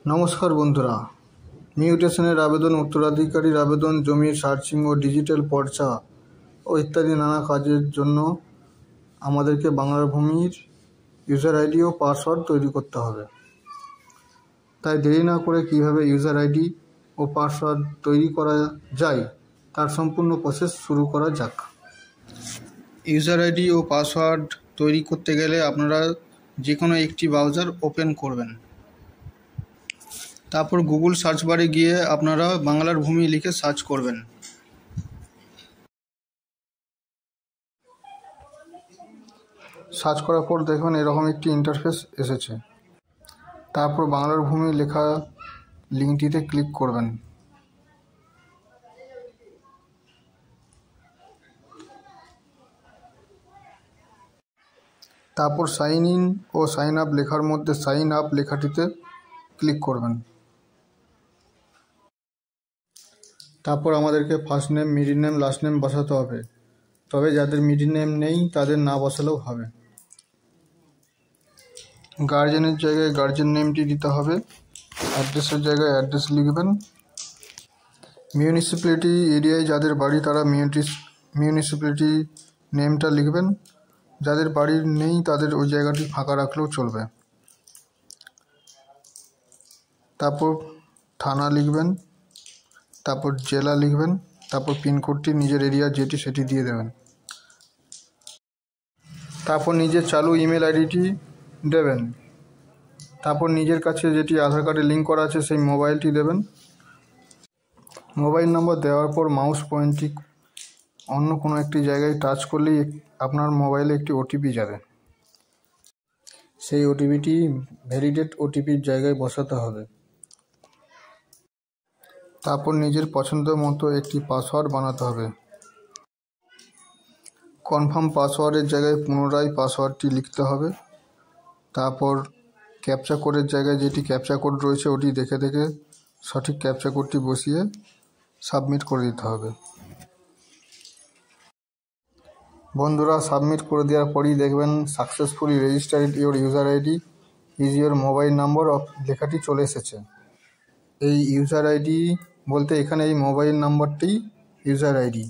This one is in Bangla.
নমস্কার বন্ধুরা, মিউটেশনের আবেদন, উত্তরাধিকারীর আবেদন, জমির সার্চিং ও ডিজিটাল পর্চা ও ইত্যাদি নানা কাজের জন্য আমাদেরকে বাংলার ভূমির ইউজার আইডি ও পাসওয়ার্ড তৈরি করতে হবে। তাই দেরি না করে কিভাবে ইউজার আইডি ও পাসওয়ার্ড তৈরি করা যায় তার সম্পূর্ণ প্রসেস শুরু করা যাক। ইউজার আইডি ও পাসওয়ার্ড তৈরি করতে গেলে আপনারা যে কোনো একটি ব্রাউজার ওপেন করবেন। তারপর গুগল সার্চ বারে গিয়ে আপনারা বাংলার ভূমি লিখে সার্চ করবেন। সার্চ করার পর দেখবেন এরকম একটি ইন্টারফেস এসেছে। তারপর বাংলার ভূমি লেখা লিঙ্কটিতে ক্লিক করবেন। তারপর সাইন ইন ও সাইন আপ লেখার মধ্যে সাইন আপ লেখাটিতে ক্লিক করবেন। তারপর আমাদেরকে first name, middle name, last name বসাতে হবে। তবে যাদের মিডল নেম নেই তাদের না বসালেও হবে। গার্জেনের জায়গায় গার্জেন নেমটি দিতে হবে। অ্যাড্রেসের জায়গায় অ্যাড্রেস লিখবেন। মিউনিসিপ্যালিটি এরিয়ায় যাদের বাড়ি তারা মিউনিসিপ্যালিটি নেমটা লিখবেন। যাদের বাড়ি নেই তাদের ওই জায়গাটি ফাঁকা রাখলেও চলবে। তারপর থানা লিখবেন, তারপর জেলা লিখবেন, তারপর পিনকোডটি নিজের এরিয়া যেটি সেটি দিয়ে দেবেন। তারপর নিজের চালু ইমেল আইডিটি দেবেন। তারপর নিজের কাছে যেটি আধার কার্ডে লিঙ্ক করা আছে সেই মোবাইলটি দেবেন। মোবাইল নম্বর দেওয়ার পর মাউস পয়েন্টটি অন্য কোনো একটি জায়গায় টাচ করলেই আপনার মোবাইলে একটি ওটিপি যাবে। সেই ওটিপিটি ভ্যালিডেট ওটিপির জায়গায় বসাতে হবে। তারপর নিজের পছন্দ মতো একটি পাসওয়ার্ড বানাতে হবে। কনফার্ম পাসওয়ার্ডের জায়গায় পুনরায় পাসওয়ার্ডটি লিখতে হবে। তারপর ক্যাপচা কোডের জায়গায় যেটি ক্যাপচা কোড রয়েছে ওটি দেখে দেখে সঠিক ক্যাপচা কোডটি বসিয়ে সাবমিট করে দিতে হবে। বন্ধুরা, সাবমিট করে দেওয়ার পরই দেখবেন successfully registered your user ID is your mobile number লেখাটি চলে এসেছে। এই ইউজার আইডি বলতে এখানে এই মোবাইল নাম্বারটি ইউজার আইডি।